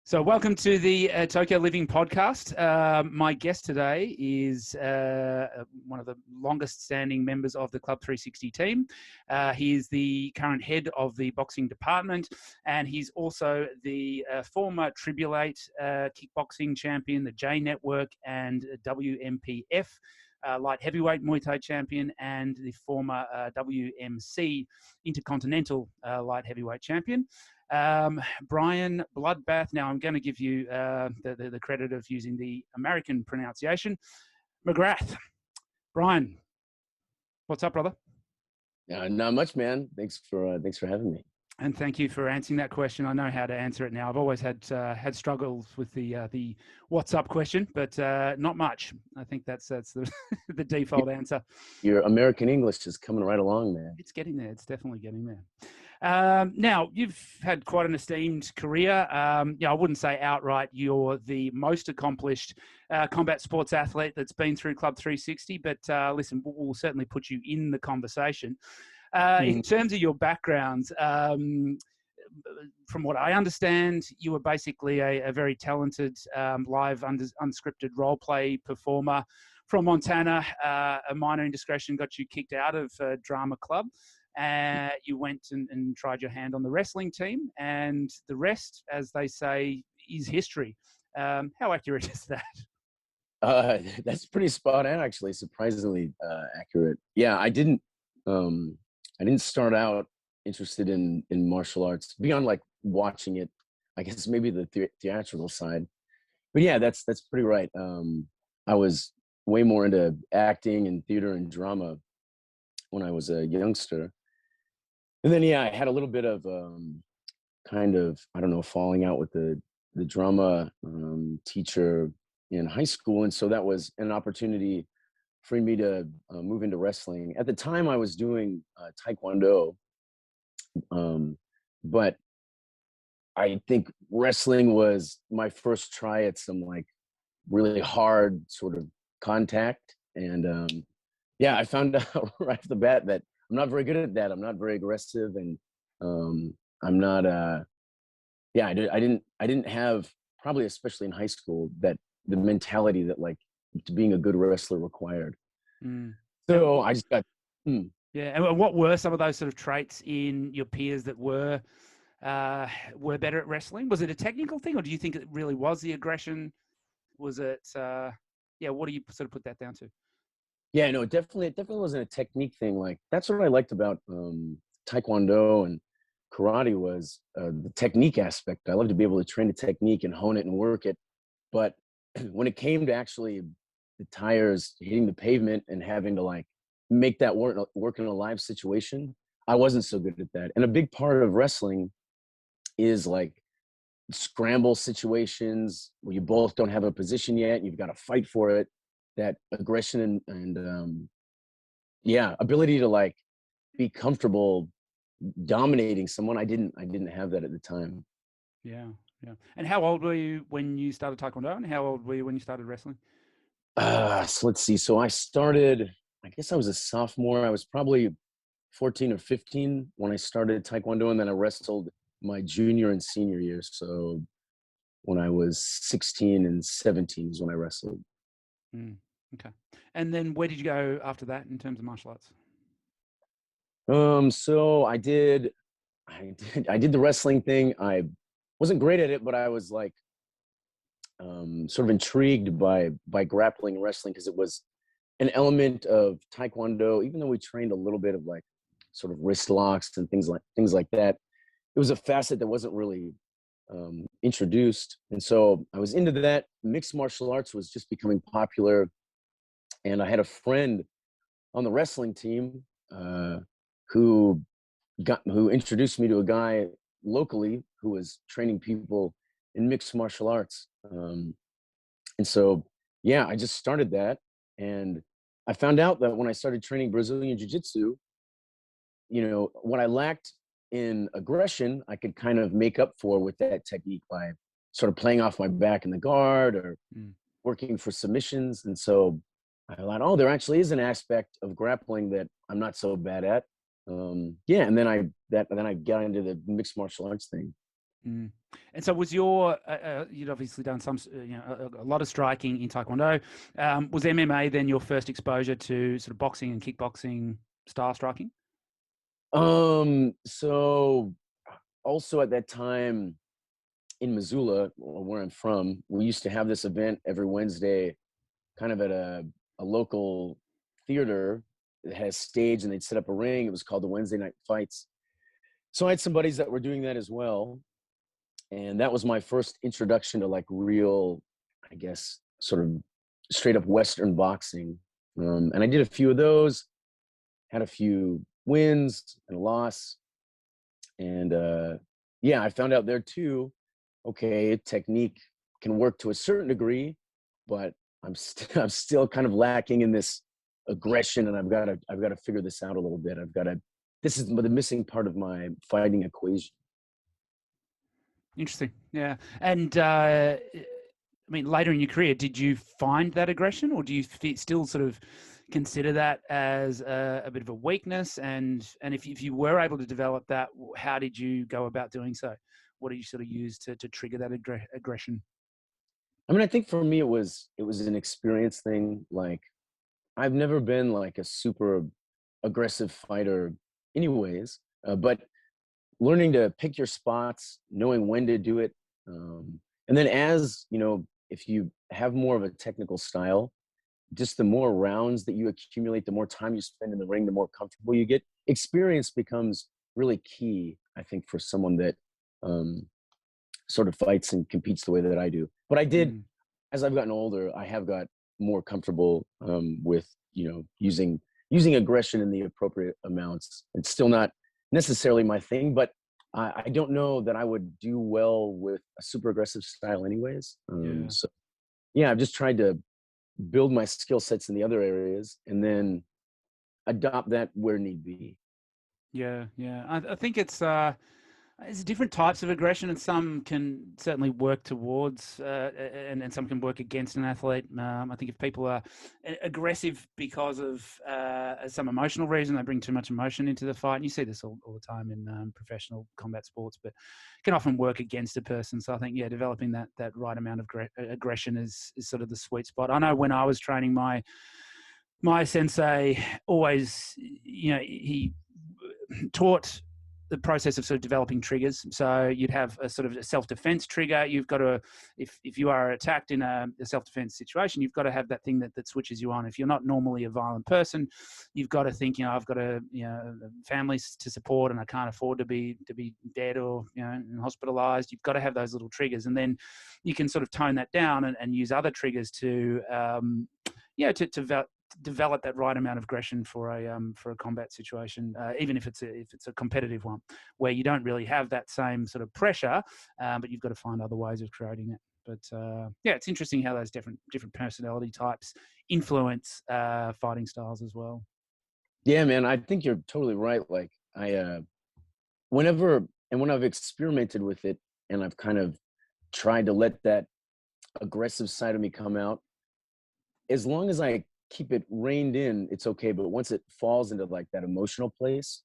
So welcome to the Tokyo Living podcast. My guest today is one of the longest standing members of the Club 360 team. He is the current head of the boxing department, and he's also the former Triblelate kickboxing champion, the J Network and WPMF light heavyweight Muay Thai champion, and the former WMC Intercontinental light heavyweight champion. Brian Bloodbath. Now I'm going to give you the credit of using the American pronunciation. Mcgrath. Brian, what's up, brother? Not much, man. Thanks for having me. And thank you for answering that question. I know how to answer it now. I've always had struggles with the what's up question, but not much. I think that's the the default answer. Your American English is coming right along, man. It's getting there. It's definitely getting there. Now, you've had quite an esteemed career. I wouldn't say outright you're the most accomplished combat sports athlete that's been through Club 360, but listen, we'll certainly put you in the conversation. In terms of your backgrounds, from what I understand, you were basically a very talented live unscripted role play performer from Montana. A minor indiscretion got you kicked out of drama club. You went and tried your hand on the wrestling team, and the rest, as they say, is history. How accurate is that? That's pretty spot on, actually. Surprisingly accurate. Yeah, I didn't start out interested in martial arts beyond like watching it. I guess maybe the theatrical side. But yeah, that's pretty right. I was way more into acting and theater and drama when I was a youngster. And then, yeah, I had a little bit of kind of, I don't know, falling out with the drama teacher in high school. And so that was an opportunity for me to move into wrestling. At the time, I was doing Tae Kwon Do, but I think wrestling was my first try at some like really hard sort of contact. And yeah, I found out right off the bat that I'm not very good at that. I'm not very aggressive, and I'm not. Yeah, I didn't have, probably especially in high school, that the mentality that like being a good wrestler required. So I just got. Yeah, and what were some of those sort of traits in your peers that were better at wrestling? Was it a technical thing, or do you think it really was the aggression? Was it? Yeah, what do you sort of put that down to? Yeah, no, it definitely wasn't a technique thing. Like that's what I liked about Tae Kwon Do and karate was the technique aspect. I love to be able to train a technique and hone it and work it. But when it came to actually the tires hitting the pavement and having to like make that work in a live situation, I wasn't so good at that. And a big part of wrestling is like scramble situations where you both don't have a position yet and you've got to fight for it. That aggression and yeah, ability to like be comfortable dominating someone. I didn't have that at the time. Yeah. And how old were you when you started Taekwondo, and how old were you when you started wrestling? So let's see. So I started, I guess I was a sophomore. I was probably 14 or 15 when I started Taekwondo, and then I wrestled my junior and senior years. So when I was 16 and 17 is when I wrestled. Okay. And then where did you go after that in terms of martial arts? So I did the wrestling thing. I wasn't great at it, but I was like sort of intrigued by grappling and wrestling because it was an element of Taekwondo, even though we trained a little bit of like sort of wrist locks and things like that. It was a facet that wasn't really introduced. And so I was into that. Mixed martial arts was just becoming popular. And I had a friend on the wrestling team who introduced me to a guy locally who was training people in mixed martial arts. And so, yeah, I just started that. And I found out that when I started training Brazilian Jujitsu, you know, what I lacked in aggression, I could kind of make up for with that technique by sort of playing off my back in the guard or working for submissions. And so I thought, oh, there actually is an aspect of grappling that I'm not so bad at. Yeah, and then I got into the mixed martial arts thing. Mm. And so was your, you'd obviously done some, a lot of striking in Tae Kwon Do. Was MMA then your first exposure to sort of boxing and kickboxing style striking? So also at that time in Missoula, where I'm from, we used to have this event every Wednesday, kind of at a local theater that had a stage, and they'd set up a ring. It was called the Wednesday Night Fights. So I had some buddies that were doing that as well. And that was my first introduction to like real, I guess, sort of straight up Western boxing. And I did a few of those, had a few wins and a loss. And yeah, I found out there too, okay, technique can work to a certain degree, but I'm still kind of lacking in this aggression, and I've got to figure this out a little bit. This is the missing part of my fighting equation. Interesting. Yeah. And I mean, later in your career, did you find that aggression, or do you still sort of consider that as a bit of a weakness? And if you were able to develop that, how did you go about doing so? What did you sort of use to trigger that aggression? I mean, I think for me it was an experience thing. Like, I've never been like a super aggressive fighter, anyways. But learning to pick your spots, knowing when to do it, and then as you know, if you have more of a technical style, just the more rounds that you accumulate, the more time you spend in the ring, the more comfortable you get. Experience becomes really key, I think, for someone that sort of fights and competes the way that I do. But I did, as I've gotten older, I have got more comfortable with, using aggression in the appropriate amounts. It's still not necessarily my thing, but I don't know that I would do well with a super aggressive style anyways. So yeah, I've just tried to build my skill sets in the other areas and then adopt that where need be. Yeah. I think it's different types of aggression, and some can certainly work towards, and some can work against an athlete. I think if people are aggressive because of some emotional reason, they bring too much emotion into the fight. And you see this all the time in professional combat sports, but can often work against a person. So I think, developing that right amount of aggression is sort of the sweet spot. I know when I was training, my sensei always, he taught the process of sort of developing triggers. So you'd have a sort of a self-defense trigger. You've got to, if you are attacked in a self-defense situation, you've got to have that thing that switches you on. If you're not normally a violent person, you've got to think, I've got a families to support, and I can't afford to be dead or hospitalized. You've got to have those little triggers, and then you can sort of tone that down and use other triggers to develop that right amount of aggression for a combat situation, even if it's a competitive one, where you don't really have that same sort of pressure, but you've got to find other ways of creating it. But it's interesting how those different personality types influence fighting styles as well. Yeah, man, I think you're totally right. Like, when I've experimented with it and I've kind of tried to let that aggressive side of me come out, as long as I keep it reined in, it's okay. But once it falls into like that emotional place,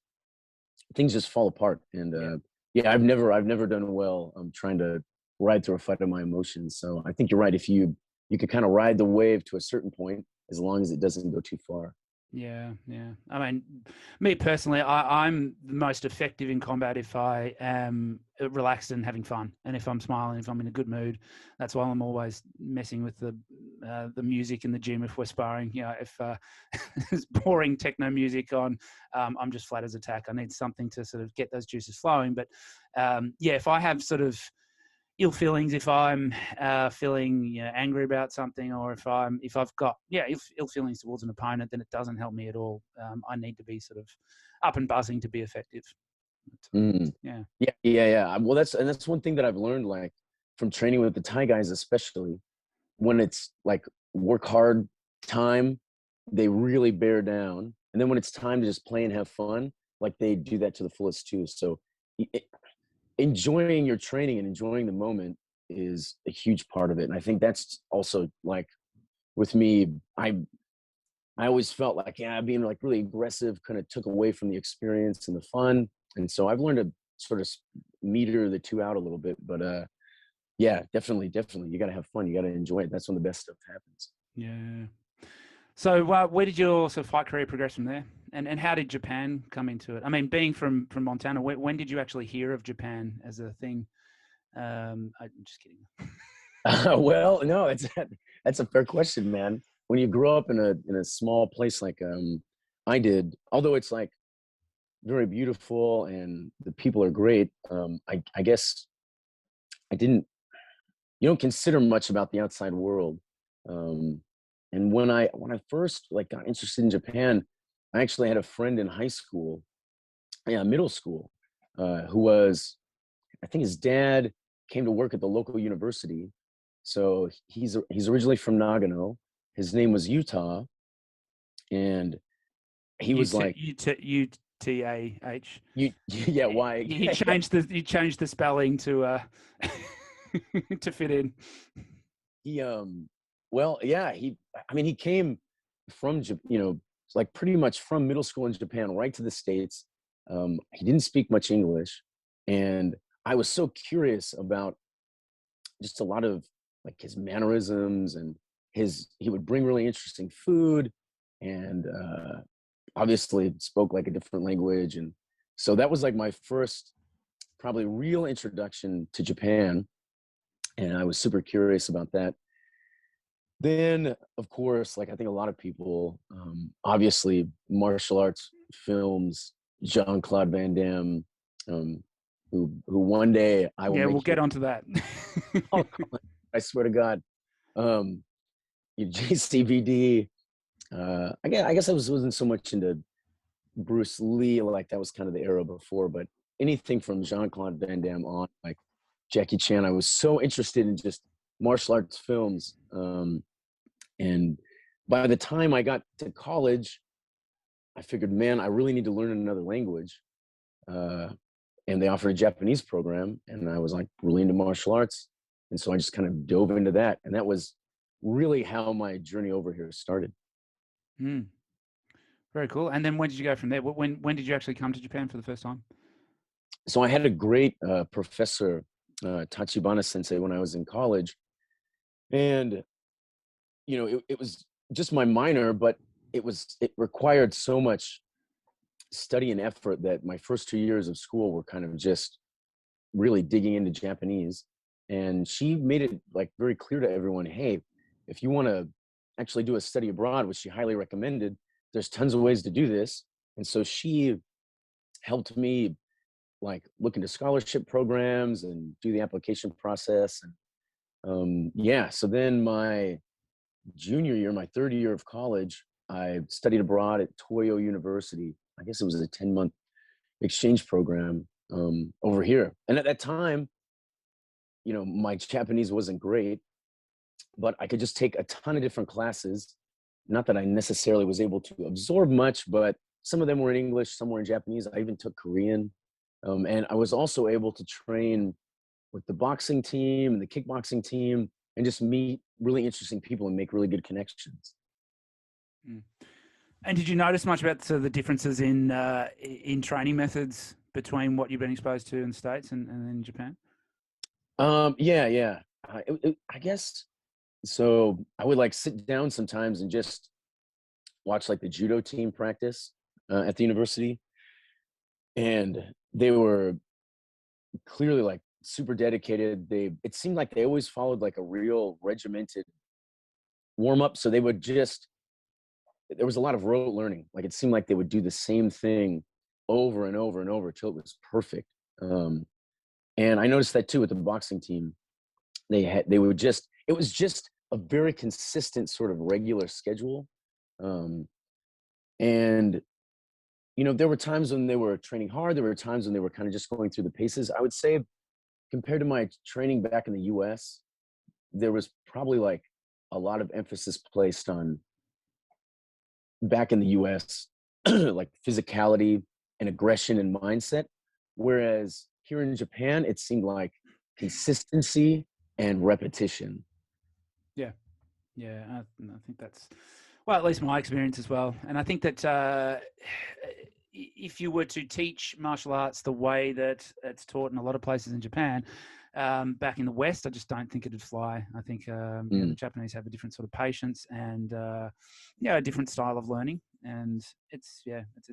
things just fall apart. And I've never done well. I'm trying to ride through a fight of my emotions. So I think you're right. If you could kind of ride the wave to a certain point, as long as it doesn't go too far. Yeah. I mean, me personally, I'm the most effective in combat if I am relaxed and having fun, and if I'm smiling, if I'm in a good mood. That's why I'm always messing with the music in the gym if we're sparring. If there's boring techno music on, I'm just flat as a tack. I need something to sort of get those juices flowing. But if I have sort of ill feelings, if I'm feeling angry about something, or if I've got ill feelings towards an opponent, then it doesn't help me at all. I need to be sort of up and buzzing to be effective. Yeah. Well, that's one thing that I've learned, like, from training with the Thai guys, especially when it's like work hard time, they really bear down, and then when it's time to just play and have fun, like, they do that to the fullest too. So enjoying your training and enjoying the moment is a huge part of it. And I think that's also, like, with me, I always felt like, being like really aggressive kind of took away from the experience and the fun. And so I've learned to sort of meter the two out a little bit. But yeah, definitely. You got to have fun. You got to enjoy it. That's when the best stuff happens. Yeah. So where did your sort of fight career progress from there? And how did Japan come into it? I mean, being from Montana, when did you actually hear of Japan as a thing? I'm just kidding. Well, no, that's a fair question, man. When you grow up in a small place like I did, although it's like very beautiful and the people are great, I guess you don't consider much about the outside world. And when I first like got interested in Japan, I actually had a friend in high school, middle school, who was, I think his dad came to work at the local university. So he's originally from Nagano. His name was Utah, and he was like UTAH. Yeah, why? You changed the spelling to to fit in. He well, yeah, he came from, like pretty much from middle school in Japan right to the States. He didn't speak much English, and I was so curious about just a lot of like his mannerisms, and he would bring really interesting food, and obviously spoke like a different language. And so that was like my first probably real introduction to Japan, and I was super curious about that. Then, of course, like I think a lot of people, obviously martial arts films, Jean-Claude Van Damme, who one day I will. Yeah, we'll get onto that. Oh, I swear to God, JCVD. I guess I wasn't so much into Bruce Lee, like that was kind of the era before, but anything from Jean-Claude Van Damme on, like Jackie Chan, I was so interested in just martial arts films. And by the time I got to college, I figured, man, I really need to learn another language. And they offered a Japanese program, and I was like really into martial arts. And so I just kind of dove into that. And that was really how my journey over here started. Very cool. And then when did you go from there? When did you actually come to Japan for the first time? So I had a great professor, Tachibana Sensei, when I was in college. And, it was just my minor, but it required so much study and effort that my first 2 years of school were kind of just really digging into Japanese. And she made it like very clear to everyone, hey, if you want to actually do a study abroad, which she highly recommended, there's tons of ways to do this. And so she helped me like look into scholarship programs and do the application process. And so then my junior year, my third year of college, I studied abroad at Toyo University. I guess it was a 10-month exchange program over here. And at that time, my Japanese wasn't great, but I could just take a ton of different classes. Not that I necessarily was able to absorb much, but some of them were in English, some were in Japanese. I even took Korean. And I was also able to train with the boxing team and the kickboxing team and just meet really interesting people and make really good connections. And did you notice much about the differences in training methods between what you've been exposed to in the States and in Japan? Yeah. I guess so. I would like sit down sometimes and just watch like the judo team practice at the university, and they were clearly like super dedicated. It seemed like they always followed like a real regimented warm up. So there was a lot of rote learning. Like it seemed like they would do the same thing over and over and over till it was perfect. And I noticed that too with the boxing team. It was just a very consistent sort of regular schedule. And there were times when they were training hard. There were times when they were kind of just going through the paces. I would say compared to my training back in the US, there was probably like a lot of emphasis placed on back in the US, like physicality and aggression and mindset. Whereas here in Japan, it seemed like consistency and repetition. Yeah. I think that's, well, at least my experience as well. And I think that, if you were to teach martial arts the way that it's taught in a lot of places in Japan, back in the West, I just don't think it'd fly. I think the Japanese have a different sort of patience and a different style of learning, and it's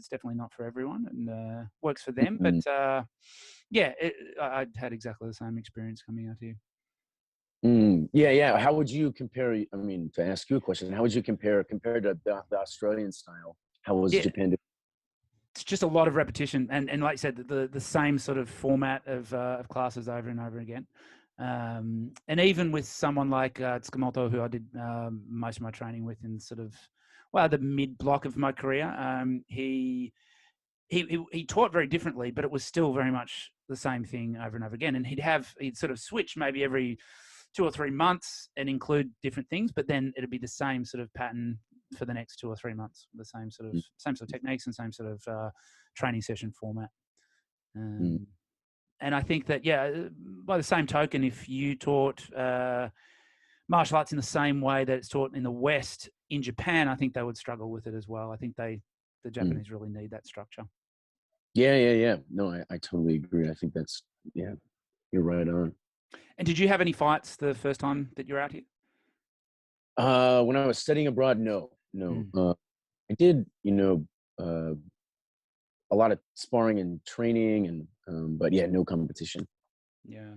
definitely not for everyone, and works for them. But I had exactly the same experience coming out here. Yeah. How would you compare? I mean, to ask you a question, how would you compared to the Australian style? How was Japan doing? It's just a lot of repetition, and like you said, the same sort of format of classes over and over again. And even with someone like Tsukamoto, who I did most of my training with in sort of the mid block of my career, he taught very differently, but it was still very much the same thing over and over again. And he'd sort of switch maybe every 2 or 3 months and include different things, but then it'd be the same sort of pattern for the next 2 or 3 months, the same sort of techniques and same sort of training session format. And I think that, by the same token, if you taught martial arts in the same way that it's taught in the West in Japan, I think they would struggle with it as well. I think the Japanese really need that structure. Yeah. No, I totally agree. I think that's, you're right on. And did you have any fights the first time that you were out here? When I was studying abroad, no. I did, a lot of sparring and training, and but no competition. Yeah.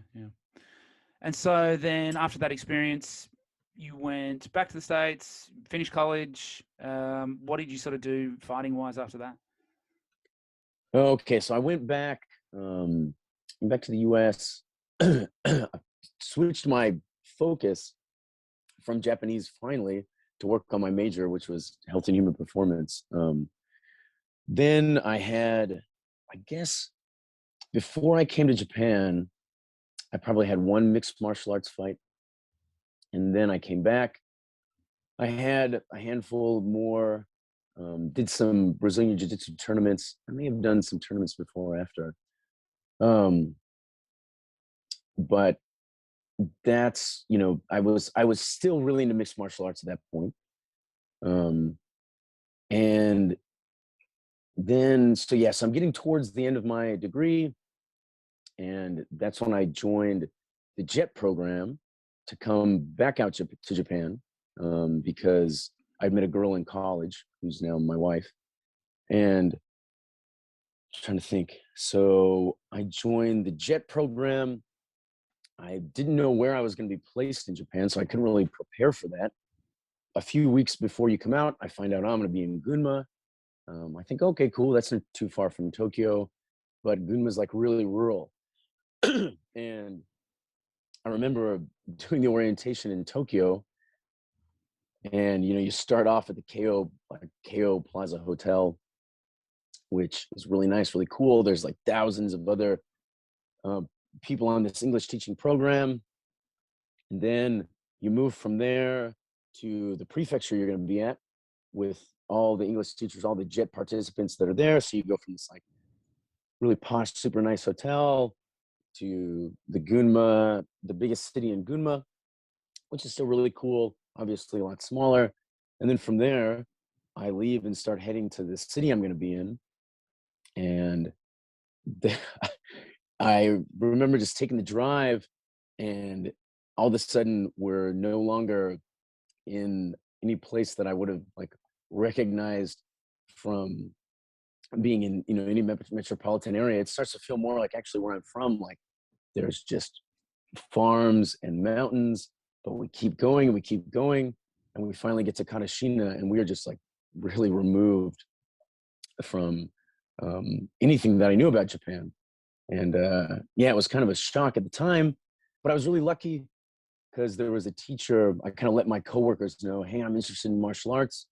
And so then after that experience, you went back to the States, finished college. What did you sort of do fighting wise after that? Okay, so I went back to the US, switched my focus from Japanese finally to work on my major, which was health and human performance. Then I had, I guess, before I came to Japan, I probably had one mixed martial arts fight. And then I came back. I had a handful more, did some Brazilian Jiu-Jitsu tournaments. I may have done some tournaments before or after. But that's, I was still really into mixed martial arts at that point. And then, so I'm getting towards the end of my degree. And that's when I joined the JET program to come back out to Japan, because I'd met a girl in college who's now my wife. And I'm trying to think. So I joined the JET program. I didn't know where I was going to be placed in Japan, so I couldn't really prepare for that. A few weeks before you come out, I find out I'm going to be in Gunma. I think, okay, cool. That's not too far from Tokyo, but Gunma's like really rural. And I remember doing the orientation in Tokyo, and you start off at the Keio Plaza Hotel, which is really nice, really cool. There's like thousands of other people on this English teaching program, and then you move from there to the prefecture you're going to be at with all the English teachers, all the JET participants that are there. So you go from this like really posh, super nice hotel to the Gunma, the biggest city in Gunma, which is still really cool, obviously a lot smaller. And then from there, I leave and start heading to the city I'm going to be in. And I remember just taking the drive, and all of a sudden we're no longer in any place that I would have like recognized from being in any metropolitan area. It starts to feel more like actually where I'm from. Like there's just farms and mountains, but we keep going and we keep going, and we finally get to Kanashina, and we are just like really removed from anything that I knew about Japan. And it was kind of a shock at the time, but I was really lucky because there was a teacher. I kind of let my coworkers know, hey, I'm interested in martial arts.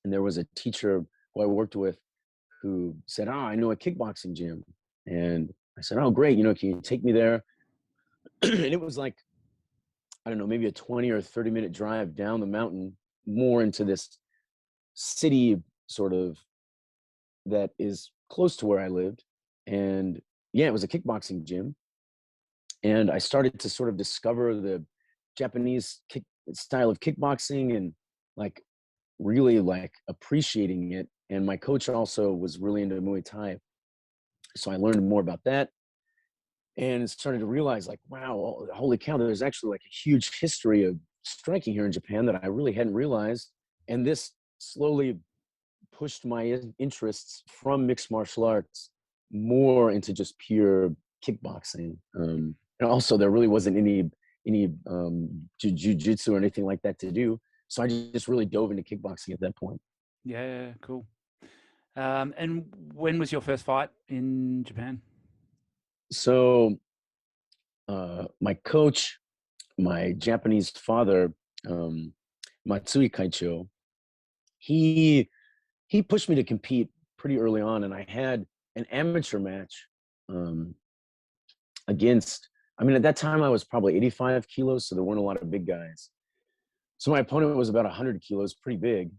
And there was a teacher who I worked with who said, I know a kickboxing gym. And I said, oh, great. Can you take me there? And it was like, I don't know, maybe a 20 or 30-minute drive down the mountain, more into this city sort of that is close to where I lived. And it was a kickboxing gym. And I started to sort of discover the Japanese style of kickboxing and like really like appreciating it And my coach also was really into Muay Thai. So I learned more about that and started to realize like, wow, holy cow, there's actually like a huge history of striking here in Japan that I really hadn't realized. And this slowly pushed my interests from mixed martial arts more into just pure kickboxing. And also there really wasn't any jujitsu or anything like that to do. So I just really dove into kickboxing at that point. Yeah, cool. And when was your first fight in Japan? So my coach, my Japanese father, Matsui Kaicho, he pushed me to compete pretty early on, and I had an amateur match against. I mean, at that time I was probably 85 kilos, so there weren't a lot of big guys. So my opponent was about 100 kilos, pretty big,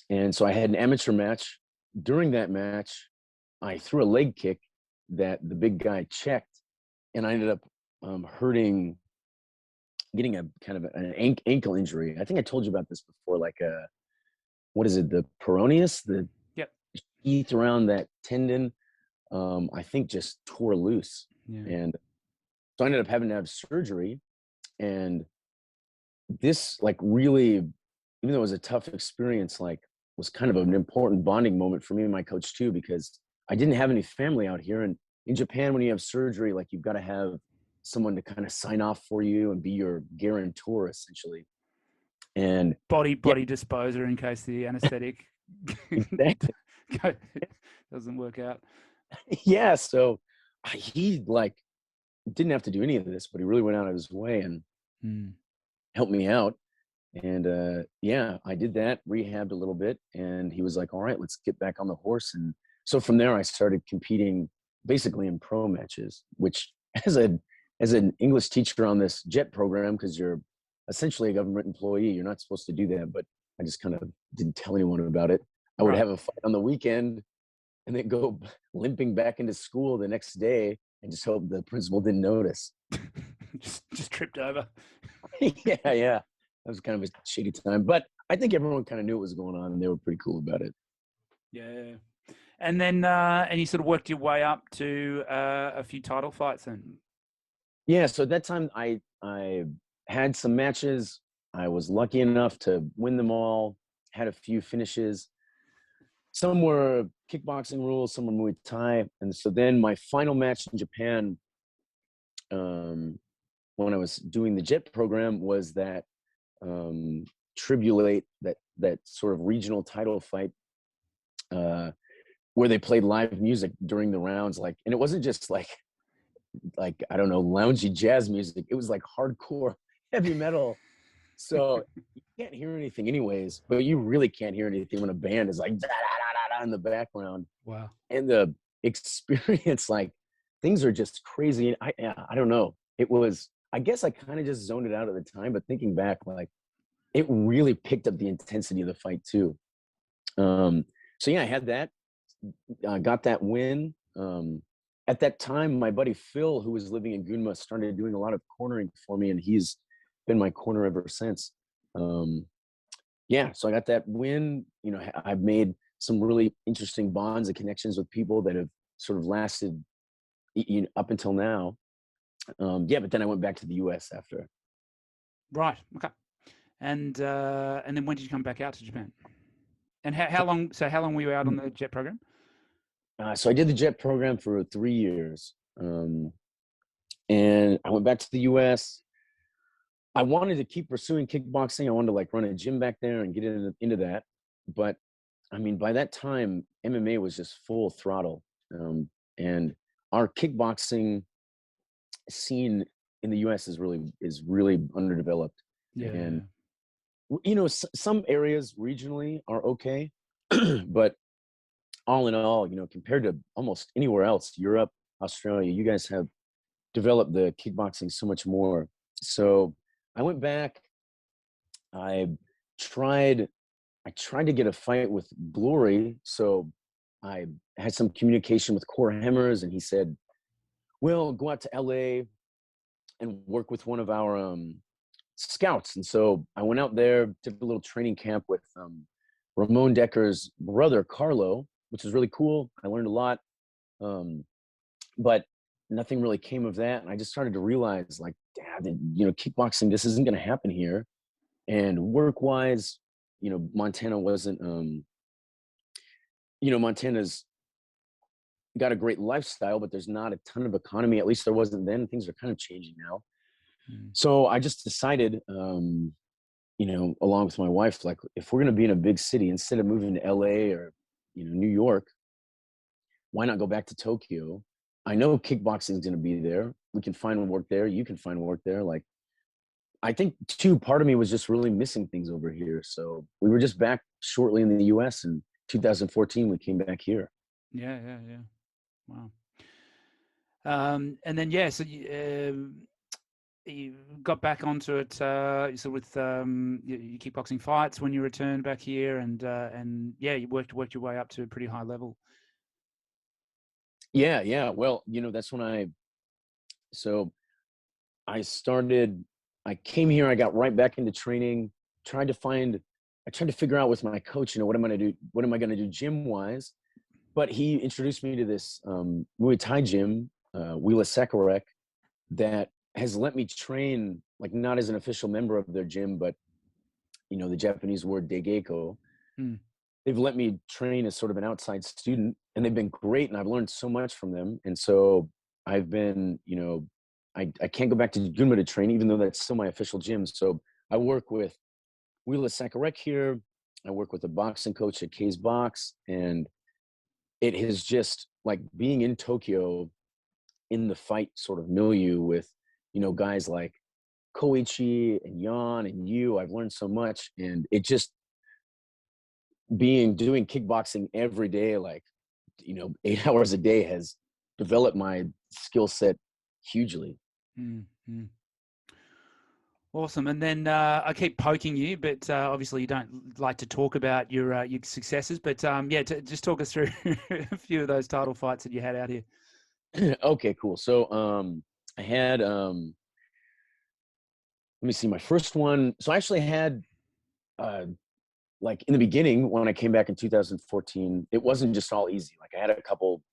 and so I had an amateur match. During that match, I threw a leg kick that the big guy checked, and I ended up getting a kind of an ankle injury. I think I told you about this before, like what is it, the peroneus, the Yep. sheath around that tendon, I think just tore loose. Yeah. And so I ended up having to have surgery. And this like really, even though it was a tough experience, like was kind of an important bonding moment for me and my coach too, because I didn't have any family out here. And in Japan, when you have surgery, like you've got to have someone to kind of sign off for you and be your guarantor essentially. And Body disposer in case the anesthetic exactly. doesn't work out. Yeah. So he like didn't have to do any of this, but he really went out of his way and helped me out. And yeah, I did that, rehabbed a little bit, and he was like, all right, let's get back on the horse. And so from there I started competing basically in pro matches, which as an English teacher on this JET program, because you're essentially a government employee, you're not supposed to do that, but I just kind of didn't tell anyone about it. I would have a fight on the weekend and then go limping back into school the next day and just hope the principal didn't notice. just tripped over. Yeah. That was kind of a shitty time, but I think everyone kind of knew what was going on and they were pretty cool about it. Yeah. And then, and you sort of worked your way up to a few title fights then. Yeah. So at that time I had some matches. I was lucky enough to win them all, had a few finishes. Some were kickboxing rules, some were Muay Thai. And so then my final match in Japan, when I was doing the JET program, was that Triblelate, that sort of regional title fight, where they played live music during the rounds, like, and it wasn't just like I don't know, loungy jazz music. It was like hardcore heavy metal. So you can't hear anything anyways, but you really can't hear anything when a band is like da, da, da, da, da, in the background. Wow. And the experience, like things are just crazy. I don't know. It was, I guess I kind of just zoned it out at the time, but thinking back, like it really picked up the intensity of the fight too. So yeah, I had that, got that win. At that time, my buddy Phil, who was living in Gunma, started doing a lot of cornering for me, and he's been my corner ever since. Yeah, so I got that win. You know, I've made some really interesting bonds and connections with people that have sort of lasted up until now. Yeah, but then I went back to the U.S. after. Right. Okay. And then when did you come back out to Japan? And how long? So how long were you out on the JET program? So I did the JET program for 3 years, and I went back to the U.S. I wanted to keep pursuing kickboxing. I wanted to like run a gym back there and get into that. But I mean, by that time, MMA was just full throttle, and our kickboxing scene in the U.S. is really underdeveloped. Yeah. And you know, some areas regionally are okay, but all in all, you know, compared to almost anywhere else, Europe, Australia, you guys have developed the kickboxing so much more. So I went back. I tried to get a fight with Glory. So I had some communication with Core Hemmers, and he said, well, go out to LA and work with one of our scouts. And so I went out there, did a little training camp with Ramon Decker's brother, Carlo, which was really cool. I learned a lot. But nothing really came of that. And I just started to realize, like, Dad, kickboxing, this isn't going to happen here. And work-wise, Montana wasn't, Montana's got a great lifestyle, but there's not a ton of economy. At least there wasn't then. Things are kind of changing now. So I just decided, along with my wife, like, if we're going to be in a big city, instead of moving to LA or, New York, why not go back to Tokyo? I know kickboxing is going to be there. We can find work there. You can find work there. Like, I think too, part of me was just really missing things over here. So we were just back shortly in the US in 2014. We came back here. Yeah. Wow. And then, so you got back onto it, so with your kickboxing fights when you returned back here, and you worked your way up to a pretty high level. Yeah. Well, that's when I came here, I got right back into training, I tried to figure out with my coach, what am I going to do gym wise? But he introduced me to this Muay Thai gym, Wheeler Sakurek, that has let me train, like, not as an official member of their gym, but the Japanese word Daigeko. They've let me train as sort of an outside student, and they've been great, and I've learned so much from them. And so I've been, I can't go back to Gunma to train, even though that's still my official gym. So I work with Wheeler Sakurek here. I work with a boxing coach at K's Box, and it has just, like, being in Tokyo in the fight sort of milieu with, guys like Koichi and Jan and you, I've learned so much. And it just doing kickboxing every day, like, 8 hours a day, has developed my skill set hugely. Mm-hmm. Awesome. And then I keep poking you, but obviously you don't like to talk about your successes. But just talk us through a few of those title fights that you had out here. Okay, cool. So I had let me see, my first one. So I actually had like, in the beginning, when I came back in 2014, it wasn't just all easy. Like, I had a couple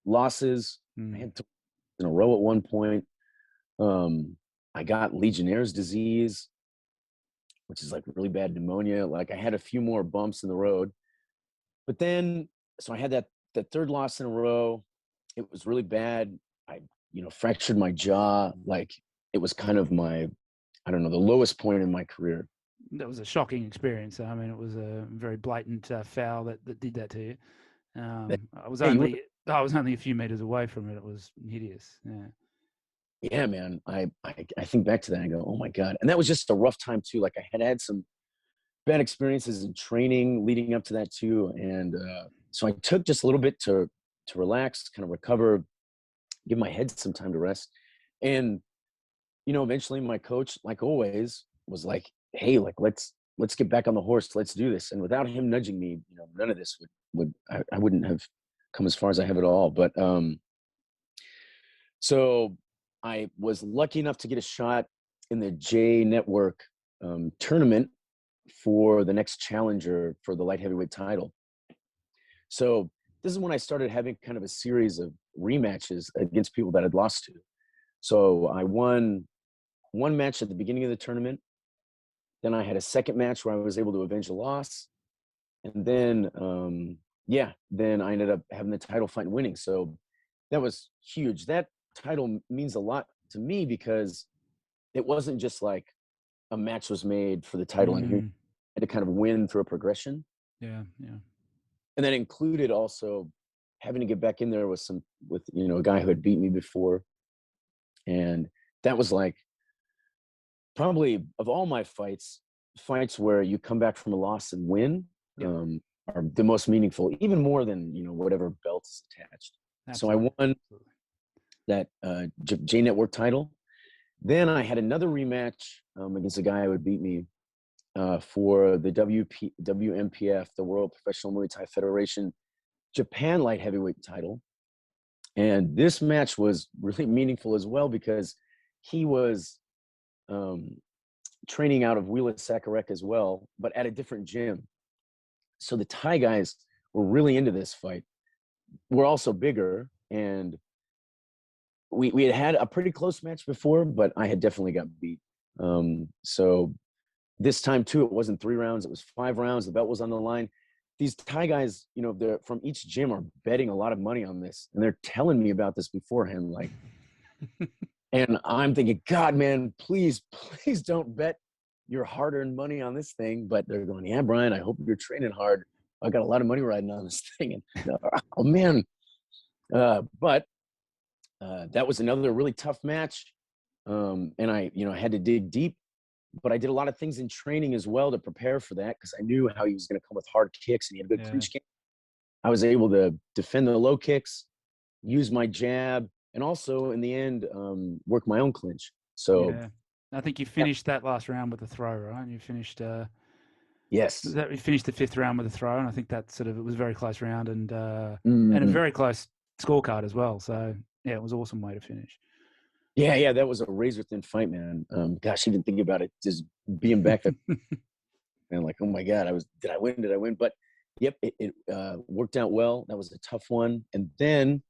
losses. I had 2 in a row at one point. I got Legionnaire's disease, which is like really bad pneumonia. Like, I had a few more bumps in the road. But then, so I had that third loss in a row. It was really bad. I, fractured my jaw. Like, it was kind of the lowest point in my career. That was a shocking experience. I mean, it was a very blatant foul that did that to you. I was only a few meters away from it. It was hideous. Yeah, man. I think back to that and I go, oh my God. And that was just a rough time too. Like, I had some bad experiences in training leading up to that too. And so I took just a little bit to relax, kind of recover, give my head some time to rest. And, eventually my coach, like always, was like, hey, like, let's get back on the horse. Let's do this. And without him nudging me, none of this I wouldn't have come as far as I have at all. But so I was lucky enough to get a shot in the J Network tournament for the next challenger for the light heavyweight title. So this is when I started having kind of a series of rematches against people that I'd lost to. So I won one match at the beginning of the tournament. Then I had a second match where I was able to avenge a loss. And then, then I ended up having the title fight and winning. So that was huge. That title means a lot to me because it wasn't just like a match was made for the title and you had to kind of win through a progression. Yeah. And that included also having to get back in there with a guy who had beat me before. And that was like, probably of all my fights where you come back from a loss and win are the most meaningful, even more than, whatever belt is attached. Absolutely. So I won that J Network title. Then I had another rematch against a guy who would beat me for the WMPF, the World Professional Muay Thai Federation Japan light heavyweight title. And this match was really meaningful as well because he was training out of Wheeler Sakurek as well, but at a different gym. So the Thai guys were really into this fight. We're also bigger, and we had a pretty close match before, but I had definitely got beat. So this time too, it wasn't 3 rounds; it was 5 rounds. The belt was on the line. These Thai guys, you know, they're from each gym are betting a lot of money on this, and they're telling me about this beforehand, like. And I'm thinking, God, man, please, please don't bet your hard-earned money on this thing. But they're going, yeah, Brian, I hope you're training hard. I got a lot of money riding on this thing. And oh man, but that was another really tough match. And I, you know, I had to dig deep, but I did a lot of things in training as well to prepare for that because I knew how he was going to come with hard kicks and he had a good clinch game. I was able to defend the low kicks, use my jab, and also in the end, work my own clinch. So yeah, I think you finished that last round with a throw, right? And you finished. yes, you finished the 5th round with a throw, and I think that sort of it was a very close round and a very close scorecard as well. So yeah, it was an awesome way to finish. Yeah, that was a razor thin fight, man. Gosh, even thinking about it, just being back there, and like, oh my God, did I win? Did I win? But yep, it worked out well. That was a tough one, and then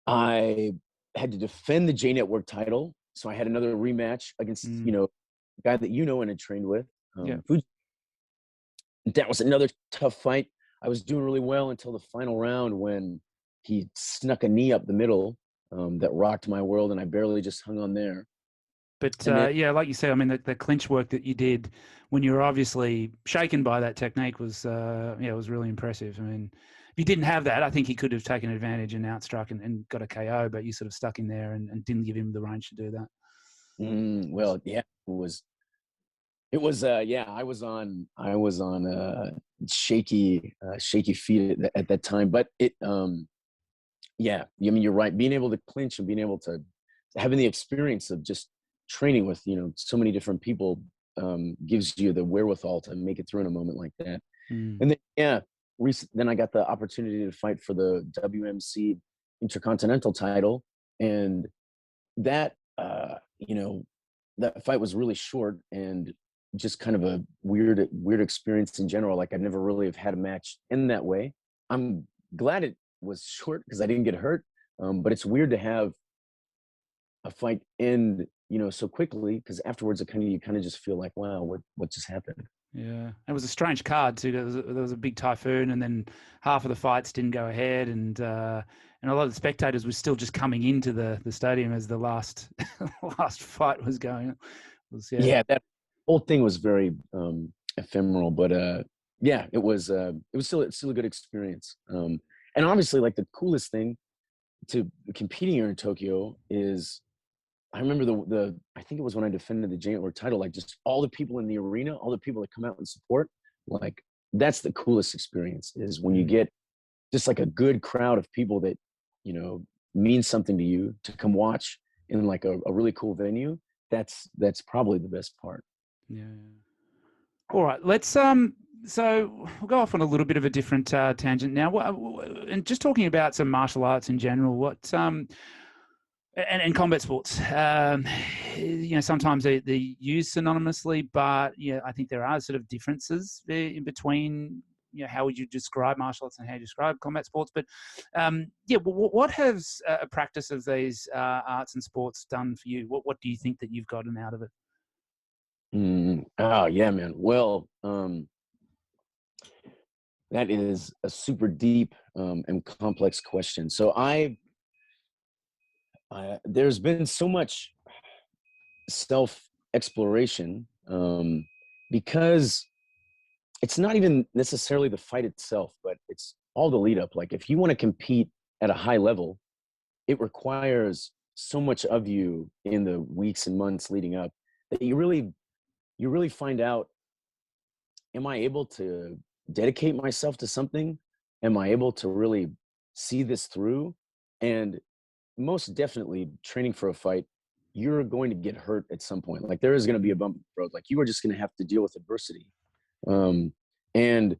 I had to defend the J Network title, so I had another rematch against you know, a guy that you know and had trained with. That was another tough fight. I was doing really well until the final round when he snuck a knee up the middle that rocked my world, and I barely just hung on there. But then, yeah, like you said, I mean, the clinch work that you did when you were obviously shaken by that technique was, it was really impressive. I mean, if you didn't have that, I think he could have taken advantage and outstruck and got a KO, but you sort of stuck in there and didn't give him the range to do that. Well, yeah, it was yeah, I was on shaky feet at that time, but it yeah, I mean, you're right. Being able to clinch and being able to having the experience of just training with, you know, so many different people gives you the wherewithal to make it through in a moment like that. And then yeah, then I got the opportunity to fight for the WMC Intercontinental title, and that you know, that fight was really short and just kind of a weird experience in general. Like I've never really have had a match in that way. I'm glad it was short because I didn't get hurt. But it's weird to have a fight end, you know, so quickly because afterwards you kind of just feel like, wow, what just happened? Yeah, it was a strange card too. There was a big typhoon, and then half of the fights didn't go ahead, and a lot of the spectators were still just coming into the stadium as the last last fight was going. Yeah, that whole thing was very ephemeral, but yeah, it was still a good experience. And obviously, like the coolest thing to competing here in Tokyo is I remember the I think it was when I defended the J Network title, like just all the people in the arena, all the people that come out and support, like that's the coolest experience is when you get just like a good crowd of people that, you know, mean something to you to come watch in like a really cool venue. That's probably the best part. Yeah. All right, let's so we'll go off on a little bit of a different tangent now. And just talking about some martial arts in general, what and combat sports. You know, sometimes they're used synonymously, but yeah, I think there are sort of differences in between. You know, how would you describe martial arts and how you describe combat sports? But yeah, what has a practice of these arts and sports done for you? What do you think that you've gotten out of it? Oh yeah, man. Well, that is a super deep and complex question. So there's been so much self exploration because it's not even necessarily the fight itself, but it's all the lead up. Like if you want to compete at a high level, it requires so much of you in the weeks and months leading up that you really find out, am I able to dedicate myself to something? Am I able to really see this through? And most definitely training for a fight, you're going to get hurt at some point. Like there is going to be a bump in the road. Like you are just going to have to deal with adversity. And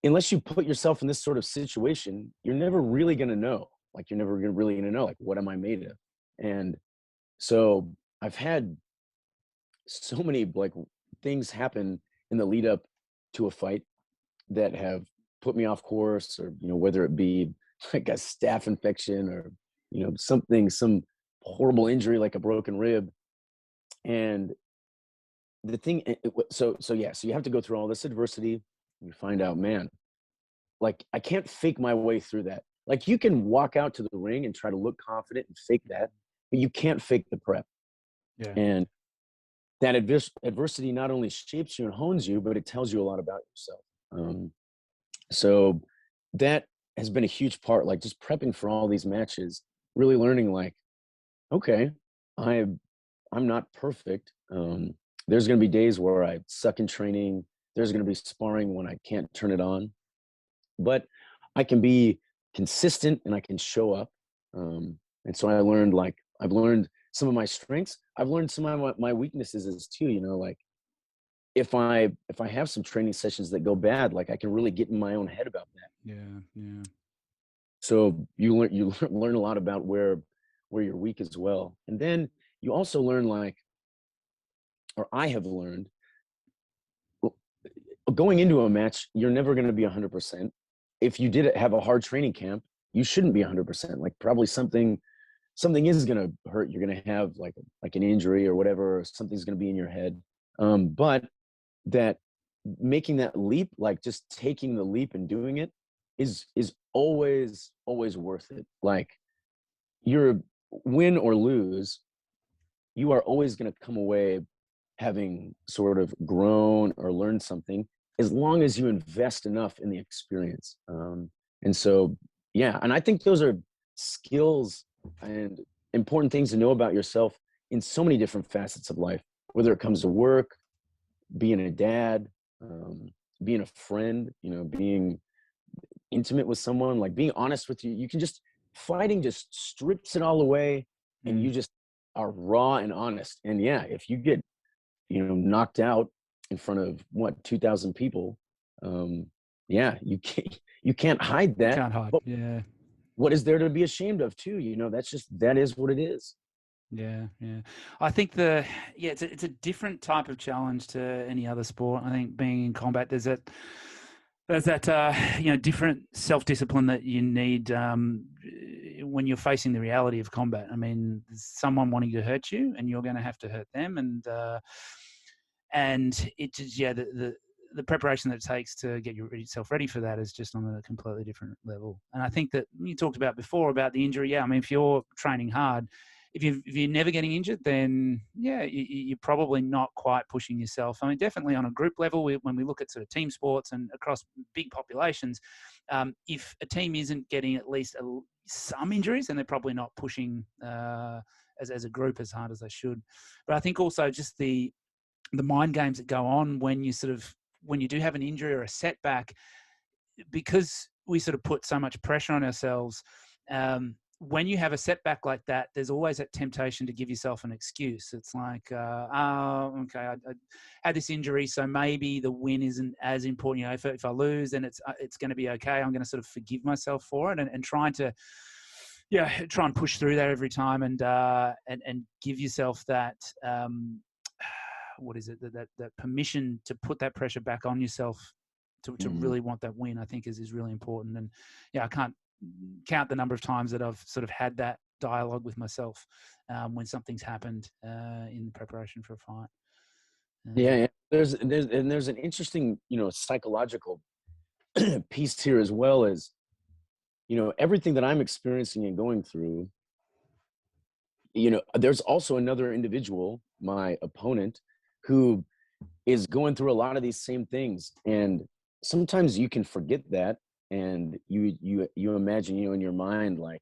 unless you put yourself in this sort of situation, you're never really going to know. Like you're never really going to know, like, what am I made of? And so I've had so many like things happen in the lead up to a fight that have put me off course, or, whether it be like a staph infection, or, some horrible injury like a broken rib. And the thing, so you have to go through all this adversity. You find out, man, like, I can't fake my way through that. Like, you can walk out to the ring and try to look confident and fake that, but you can't fake the prep. Yeah. And that adversity not only shapes you and hones you, but it tells you a lot about yourself. So that has been a huge part, like, just prepping for all these matches, really learning, like, okay, I'm not perfect. There's going to be days where I suck in training. There's going to be sparring when I can't turn it on, but I can be consistent and I can show up. And so I've learned some of my strengths. I've learned some of my weaknesses as too, like, if I have some training sessions that go bad, like, I can really get in my own head about that. Yeah. So you learn a lot about where you're weak as well. And then you also learn, like, or I have learned, going into a match, you're never going to be 100%. If you did have a hard training camp, you shouldn't be 100%. Like, probably something is going to hurt. You're going to have like an injury or whatever, or something's going to be in your head. But that making that leap, like, just taking the leap and doing it is always worth it. Like, you're win or lose, you are always going to come away having sort of grown or learned something, as long as you invest enough in the experience. And so, yeah, and I think those are skills and important things to know about yourself in so many different facets of life, whether it comes to work, being a dad, being a friend, being intimate with someone, like, being honest with you. You can just, fighting just strips it all away, and you just are raw and honest. And yeah, if you get, knocked out in front of 2,000 people, yeah, you can't hide that. Can't hide. But Yeah. what is there to be ashamed of too? That is what it is. Yeah. I think it's a different type of challenge to any other sport. I think being in combat, there's that different self-discipline that you need when you're facing the reality of combat. I mean, there's someone wanting to hurt you, and you're going to have to hurt them, and it just, the preparation that it takes to get yourself ready for that is just on a completely different level. And I think that you talked about before about the injury. Yeah, I mean, if you're training hard, if you're never getting injured, then yeah, you're probably not quite pushing yourself. I mean, definitely on a group level, when we look at sort of team sports and across big populations, if a team isn't getting at least some injuries, then they're probably not pushing as a group as hard as they should. But I think also just the mind games that go on when you do have an injury or a setback, because we sort of put so much pressure on ourselves. When you have a setback like that, there's always that temptation to give yourself an excuse. It's like, okay, I had this injury, so maybe the win isn't as important. If I lose, then it's going to be okay. I'm going to sort of forgive myself for it, and try and push through that every time, and give yourself that. What is it? That permission to put that pressure back on yourself to really want that win, I think is really important. And yeah, I can't count the number of times that I've sort of had that dialogue with myself when something's happened in preparation for a fight. Yeah. There's an interesting, psychological piece here as well, as, everything that I'm experiencing and going through, there's also another individual, my opponent, who is going through a lot of these same things. And sometimes you can forget that, and you imagine, in your mind, like,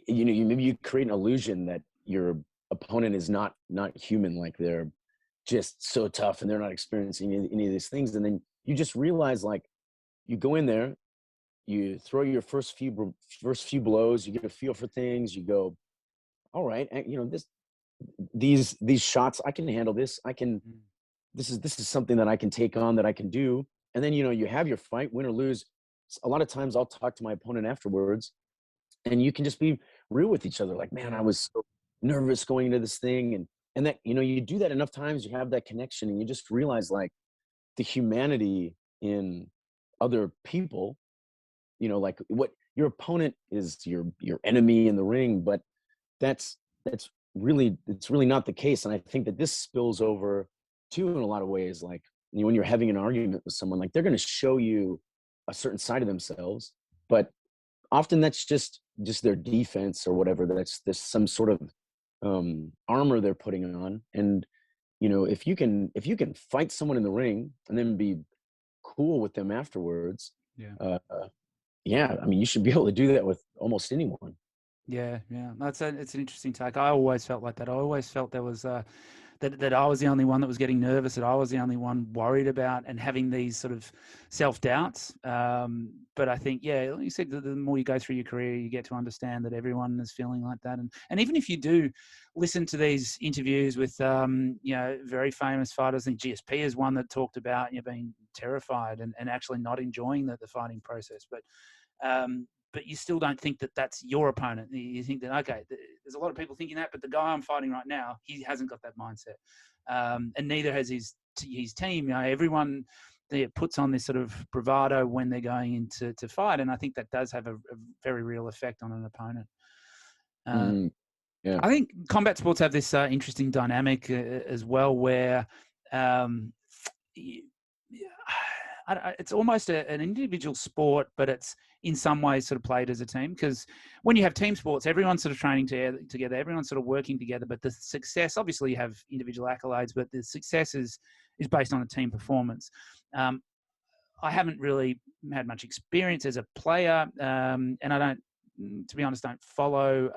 maybe you create an illusion that your opponent is not human, like they're just so tough and they're not experiencing any of these things. And then you just realize, like, you go in there, you throw your first few blows, you get a feel for things, you go, all right, these shots, I can handle this. This is something that I can take on, that I can do. And then, you have your fight, win or lose. A lot of times I'll talk to my opponent afterwards, and you can just be real with each other. Like, man, I was so nervous going into this thing. And that, you do that enough times, you have that connection, and you just realize, like, the humanity in other people, like what your opponent is your enemy in the ring, but that's it's really not the case. And I think that this spills over too in a lot of ways. Like, when you're having an argument with someone, like, they're going to show you a certain side of themselves, but often that's just their defense or whatever. That's there's some sort of armor they're putting on. And if you can fight someone in the ring and then be cool with them afterwards, Yeah. yeah, I mean, you should be able to do that with almost anyone. Yeah, it's an interesting take. I always felt like that. I always felt there was that I was the only one that was getting nervous, that I was the only one worried about and having these sort of self-doubts. But I think, yeah, like you said, the more you go through your career, you get to understand that everyone is feeling like that. And even if you do listen to these interviews with, very famous fighters, I think GSP is one that talked about, being terrified and actually not enjoying the fighting process. But you still don't think that that's your opponent. You think that, okay, there's a lot of people thinking that, but the guy I'm fighting right now, he hasn't got that mindset. And neither has his team. Everyone puts on this sort of bravado when they're going into fight. And I think that does have a very real effect on an opponent. Yeah. I think combat sports have this interesting dynamic as well, where it's almost an individual sport, but it's in some ways sort of played as a team, because when you have team sports, everyone's sort of training together, everyone's sort of working together, but the success, obviously you have individual accolades, but the success is based on a team performance. I haven't really had much experience as a player, and I don't, to be honest, don't follow,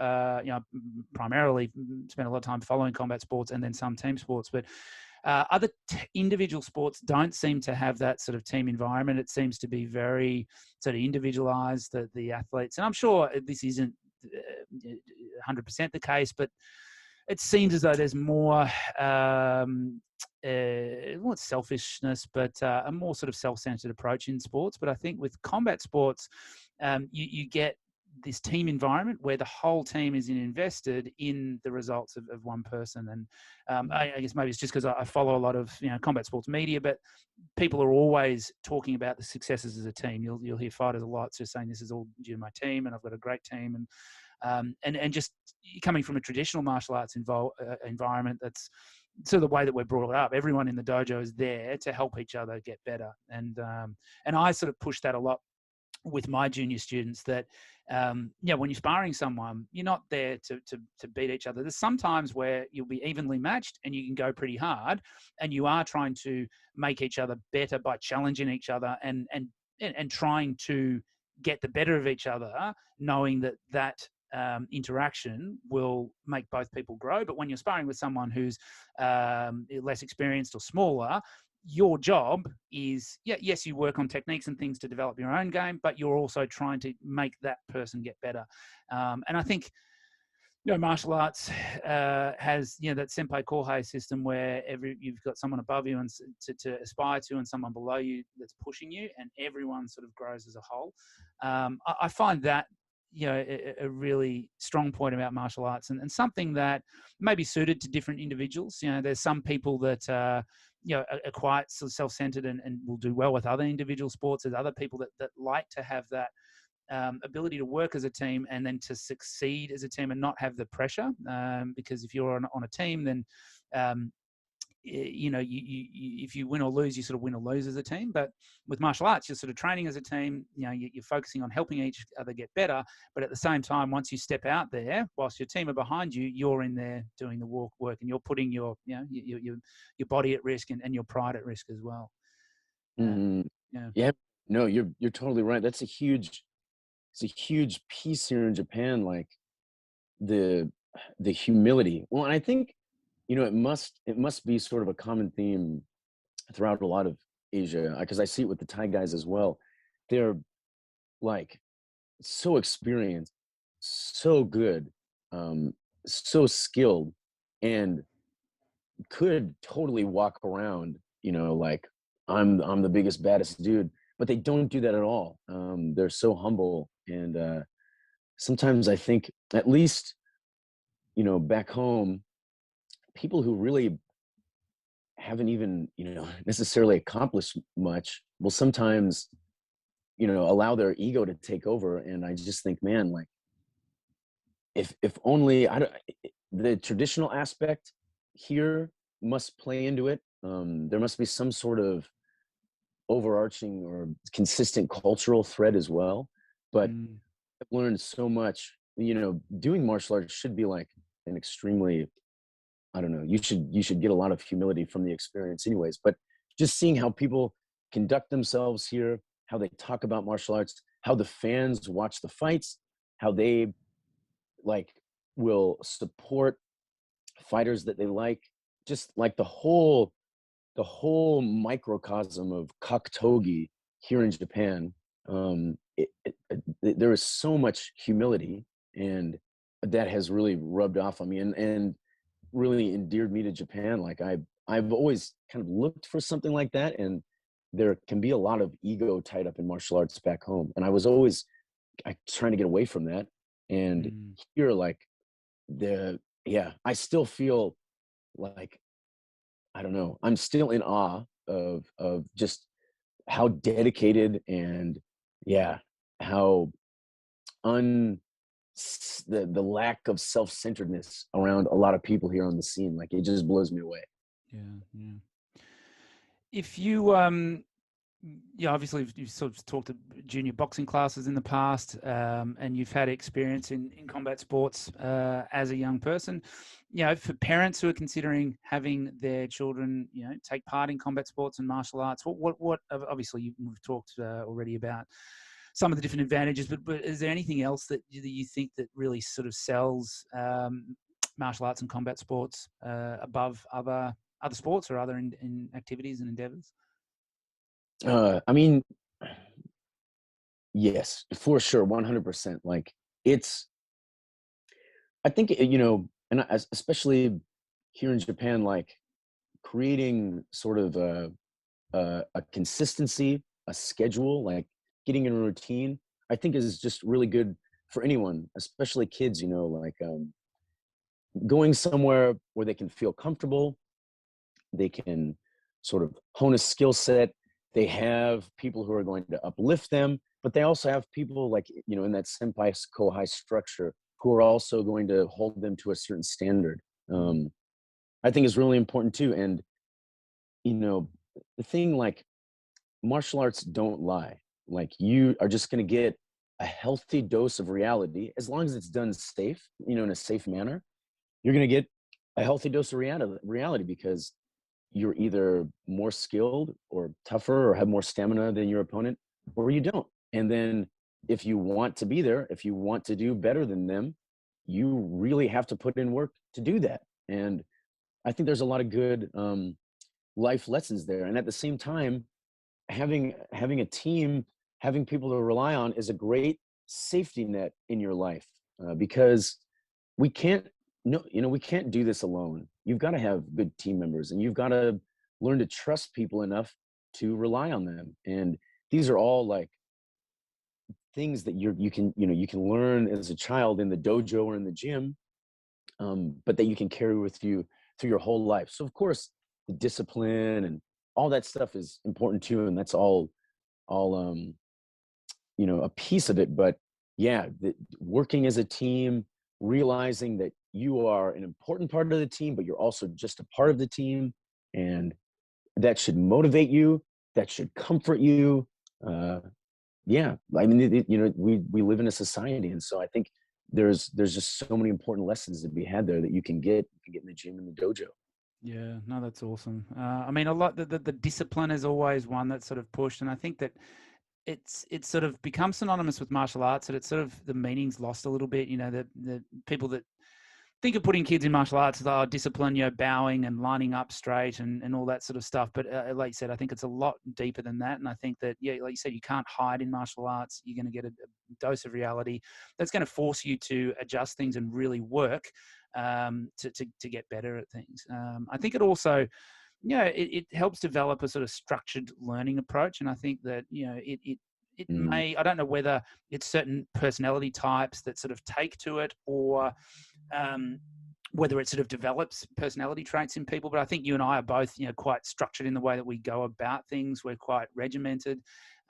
primarily spend a lot of time following combat sports and then some team sports, but other individual sports don't seem to have that sort of team environment. It seems to be very sort of individualized, the athletes. And I'm sure this isn't 100% the case, but it seems as though there's more, not selfishness, but a more sort of self-centered approach in sports. But I think with combat sports, you get this team environment where the whole team is invested in the results of one person. And I guess maybe it's just because I follow a lot of combat sports media, but people are always talking about the successes as a team. You'll hear fighters a lot just saying, this is all due to my team and I've got a great team. And just coming from a traditional martial arts environment, that's sort of the way that we're brought up. Everyone in the dojo is there to help each other get better. And I sort of push that a lot with my junior students, that when you're sparring someone, you're not there to beat each other. There's sometimes where you'll be evenly matched and you can go pretty hard, and you are trying to make each other better by challenging each other and trying to get the better of each other, knowing that interaction will make both people grow. But when you're sparring with someone who's less experienced or smaller, your job is, yes, you work on techniques and things to develop your own game, but you're also trying to make that person get better. And I think, martial arts has, that senpai kohai system where you've got someone above you and to aspire to, and someone below you that's pushing you, and everyone sort of grows as a whole. I find that, a really strong point about martial arts, and something that may be suited to different individuals. There's some people that are quite sort of self-centered and will do well with other individual sports. There's other people that like to have that ability to work as a team and then to succeed as a team and not have the pressure. Because if you're on a team, then if you win or lose, you sort of win or lose as a team. But with martial arts, you're sort of training as a team. You're focusing on helping each other get better. But at the same time, once you step out there, whilst your team are behind you, you're in there doing the work, and you're putting your body at risk and your pride at risk as well. Yeah, no, you're totally right. It's a huge piece here in Japan, like the humility. Well, and I think it must be sort of a common theme throughout a lot of Asia, because I see it with the Thai guys as well. They're like so experienced, so good, so skilled, and could totally walk around, like I'm the biggest, baddest dude, but they don't do that at all. They're so humble, and sometimes I think, at least, back home, people who really haven't even, necessarily accomplished much will sometimes, allow their ego to take over. And I just think, man, like, if only the traditional aspect here must play into it. There must be some sort of overarching or consistent cultural thread as well. But Mm. I've learned so much. Doing martial arts should be like an extremely, I don't know, you should get a lot of humility from the experience anyways. But just seeing how people conduct themselves here, how they talk about martial arts, how the fans watch the fights, how they like will support fighters that they like, just like the whole microcosm of Kaktogi here in Japan. There is so much humility, and that has really rubbed off on me and really endeared me to Japan. Like I've always kind of looked for something like that, and there can be a lot of ego tied up in martial arts back home, and I was always trying to get away from that. And Mm. here, like I still feel like, I don't know, I'm still in awe of just how dedicated and how the lack of self-centeredness around a lot of people here on the scene. Like, it just blows me away. Yeah, yeah. If you yeah, obviously you've sort of talked to junior boxing classes in the past, and you've had experience in combat sports as a young person. For parents who are considering having their children, take part in combat sports and martial arts, what obviously we've talked already about some of the different advantages, but is there anything else that you think that really sort of sells martial arts and combat sports above other sports or other in activities and endeavors? I mean, yes, for sure, 100%. Like, I think, and especially here in Japan, like, creating sort of a consistency, a schedule, like getting in a routine, I think is just really good for anyone, especially kids, like going somewhere where they can feel comfortable, they can sort of hone a skill set, they have people who are going to uplift them, but they also have people like, in that senpai kohai structure, who are also going to hold them to a certain standard. I think is really important too. And, the thing, like, martial arts don't lie. Like, you are just going to get a healthy dose of reality as long as it's done safe, in a safe manner. You're going to get a healthy dose of reality because you're either more skilled or tougher or have more stamina than your opponent, or you don't. And then if you want to be there, if you want to do better than them, you really have to put in work to do that. And I think there's a lot of good life lessons there. And at the same time, having a team, having people to rely on is a great safety net in your life, because we can't we can't do this alone. You've got to have good team members, and you've got to learn to trust people enough to rely on them. And these are all like things that you can learn as a child in the dojo or in the gym, but that you can carry with you through your whole life. So of course, the discipline and all that stuff is important too, and that's all a piece of it. But working as a team, realizing that you are an important part of the team, but you're also just a part of the team, and that should motivate you, that should comfort you. I mean, we live in a society, and so I think there's just so many important lessons to be had there that you can get in the gym and the dojo. Yeah, no, that's awesome. I mean, a lot the discipline is always one that's sort of pushed, and I think that it's sort of become synonymous with martial arts, that it's sort of the meaning's lost a little bit. The people that think of putting kids in martial arts as discipline, bowing and lining up straight and all that sort of stuff. But like you said, I think it's a lot deeper than that. And I think that, like you said, you can't hide in martial arts. You're going to get a dose of reality that's going to force you to adjust things and really work to get better at things. I think it also, it helps develop a sort of structured learning approach. And I think that, it may, I don't know whether it's certain personality types that sort of take to it, or whether it sort of develops personality traits in people. But I think you and I are both, quite structured in the way that we go about things. We're quite regimented.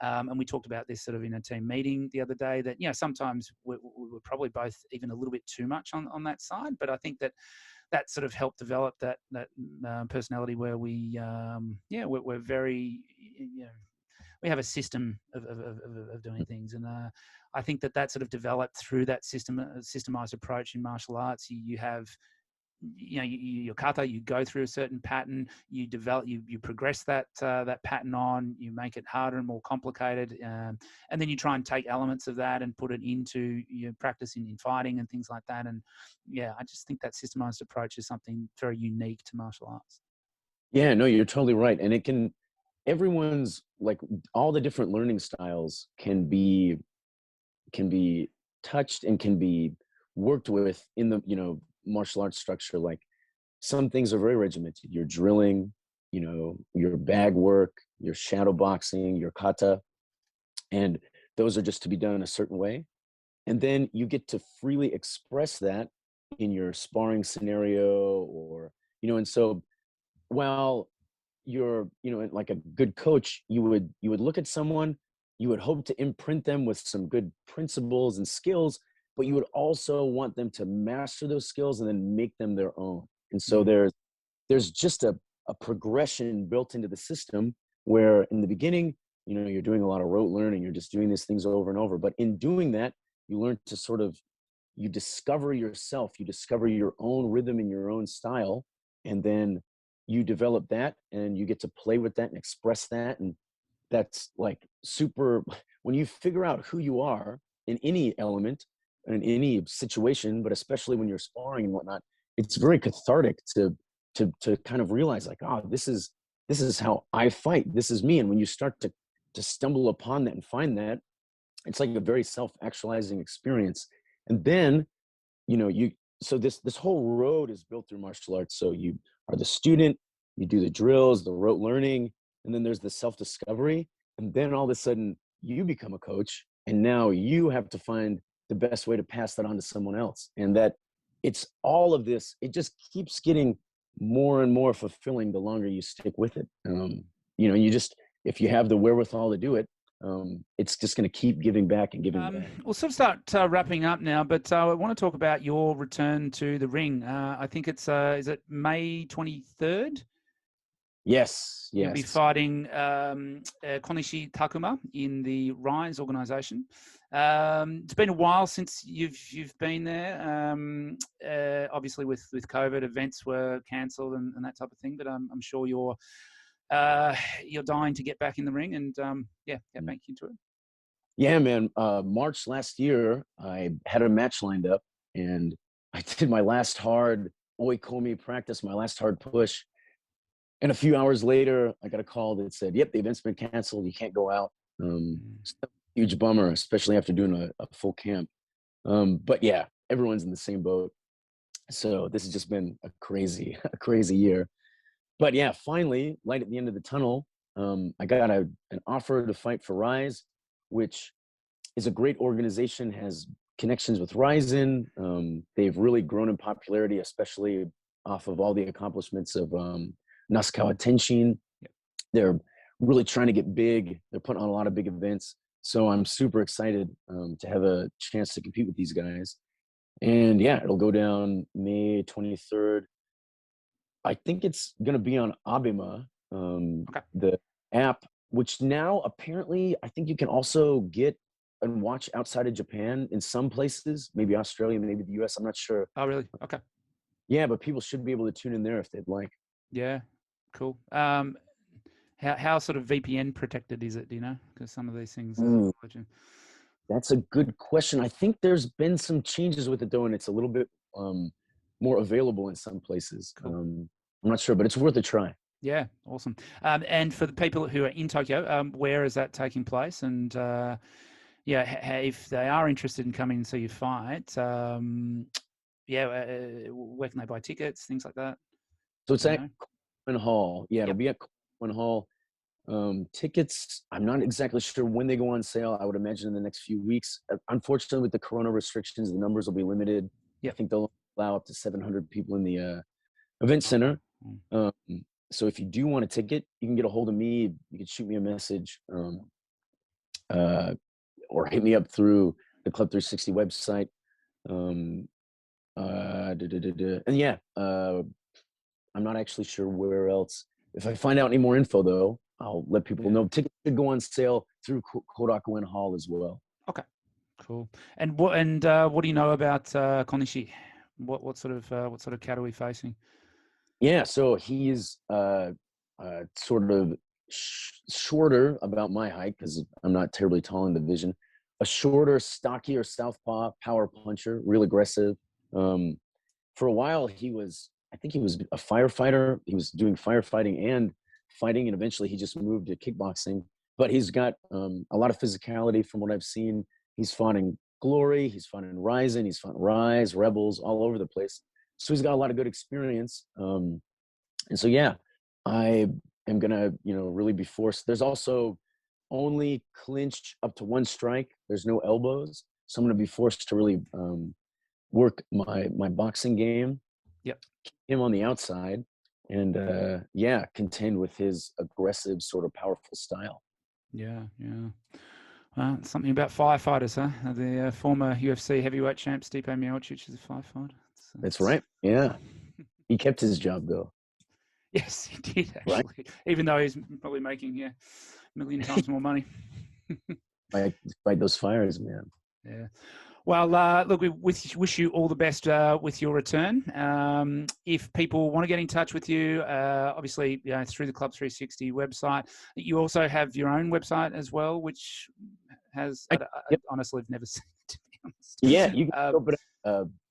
And we talked about this sort of in a team meeting the other day that, sometimes we're probably both even a little bit too much on that side. But I think that sort of helped develop that personality where we're very, we have a system of doing things. And I think that sort of developed through that systemized approach in martial arts. You have, your kata, you go through a certain pattern, you develop, you progress that pattern on, you make it harder and more complicated, and then you try and take elements of that and put it into your practice in fighting and things like that. And I just think that systemized approach is something very unique to martial arts. Yeah, no, you're totally right. And everyone's like, all the different learning styles can be touched and can be worked with in the, martial arts structure. Like, some things are very regimented. Your drilling, your bag work, your shadow boxing, your kata, and those are just to be done a certain way. And then you get to freely express that in your sparring scenario, or, and so while you're, like a good coach, you would look at someone, you would hope to imprint them with some good principles and skills, but you would also want them to master those skills and then make them their own. And so there's just a progression built into the system where in the beginning, you're doing a lot of rote learning, you're just doing these things over and over. But in doing that, you learn to you discover yourself, you discover your own rhythm and your own style, and then you develop that and you get to play with that and express that. And that's like super, when you figure out who you are in any element, in any situation, but especially when you're sparring and whatnot, it's very cathartic to kind of realize, like, oh, this is how I fight. This is me. And when you start to stumble upon that and find that, it's like a very self-actualizing experience. And then, so this whole road is built through martial arts. So you are the student, you do the drills, the rote learning, and then there's the self-discovery. And then all of a sudden you become a coach, and now you have to find the best way to pass that on to someone else. And that it's all of this, it just keeps getting more and more fulfilling the longer you stick with it. If you have the wherewithal to do it, it's just going to keep giving back and giving back. We'll sort of start wrapping up now, but I want to talk about your return to the ring. I think it's, is it May 23rd? Yes. You'll be fighting Konishi Takuma in the Rise organization. It's been a while since you've been there. Obviously, with COVID, events were cancelled and that type of thing. But I'm sure you're dying to get back in the ring and get back into it. Yeah, man. March last year, I had a match lined up, and I did my last hard oikomi practice, my last hard push. And a few hours later, I got a call that said, "Yep, the event's been canceled. You can't go out." It's a huge bummer, especially after doing a full camp. But yeah, everyone's in the same boat. So this has just been a crazy year. But yeah, finally, light at the end of the tunnel. I got an offer to fight for Rise, which is a great organization, has connections with Ryzen. They've really grown in popularity, especially off of all the accomplishments of Nasukawa Tenshin. Yep. They're really trying to get big. They're putting on a lot of big events. So I'm super excited to have a chance to compete with these guys. And yeah, it'll go down May 23rd. I think it's going to be on Abema, the app, which now apparently I think you can also get and watch outside of Japan in some places, maybe Australia, maybe the US. I'm not sure. Oh, really? Okay. Yeah, but people should be able to tune in there if they'd like. Yeah, cool. How sort of VPN protected is it? Do you know? Because some of these things. That's a good question. I think there's been some changes with it though, and it's a little bit more available in some places. Cool. I'm not sure, but it's worth a try. Yeah, awesome. And for the people who are in Tokyo, where is that taking place? And if they are interested in coming and see you fight, where can they buy tickets, things like that? So it's at Coleman Hall. Yeah, it'll be at Coleman Hall. Tickets, I'm not exactly sure when they go on sale. I would imagine in the next few weeks. Unfortunately, with the corona restrictions, the numbers will be limited. I think they'll allow up to 700 people in the event center. So if you do want a ticket, you can get a hold of me. You can shoot me a message, or hit me up through the Club 360 website. And yeah, I'm not actually sure where else. If I find out any more info, though, I'll let people know. Tickets should go on sale through Korakuen Hall as well. Okay, cool. And what do you know about Konishi? What sort of cat are we facing? Yeah, so he is sort of shorter, about my height, because I'm not terribly tall in the division. A shorter, stockier southpaw power puncher, real aggressive. For a while, I think he was a firefighter. He was doing firefighting and fighting, and eventually he just moved to kickboxing. But he's got a lot of physicality from what I've seen. He's fought in Glory, he's fought in Ryzen, he's fought in Rise, Rebels, all over the place. So he's got a lot of good experience. And so, yeah, I am going to, really be forced. There's also only clinch up to 1 strike. There's no elbows. So I'm going to be forced to really work my boxing game. Yep. Keep him on the outside and, contend with his aggressive, sort of powerful style. Yeah. Something about firefighters, huh? The former UFC heavyweight champ Stipe Miocic is a firefighter. That's right. Yeah. He kept his job, though. Yes, he did, actually. Right? Even though he's probably making a million times more money. Fight those fires, man. Yeah. Well, look, we wish you all the best with your return. If people want to get in touch with you, obviously, through the Club 360 website, you also have your own website as well, which has, I honestly have never seen it, to be honest. Yeah, you can open it,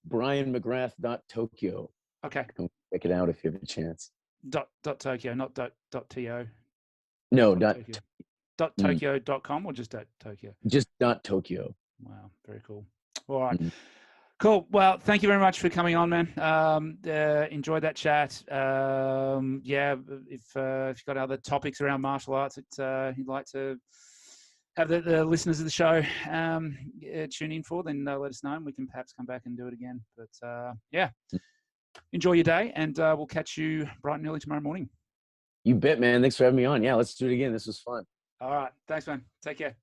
brianmcgrath.tokyo. Okay. Come check it out if you have a chance. .tokyo, not .to. No, .tokyo.com or just .tokyo? Just .tokyo. Wow, very cool. All right. Cool. Well, thank you very much for coming on, man. Enjoyed that chat. If you've got other topics around martial arts that you'd like to have the listeners of the show tune in for, then let us know and we can perhaps come back and do it again. But enjoy your day and we'll catch you bright and early tomorrow morning. You bet, man. Thanks for having me on. Yeah, let's do it again. This was fun. All right. Thanks, man. Take care.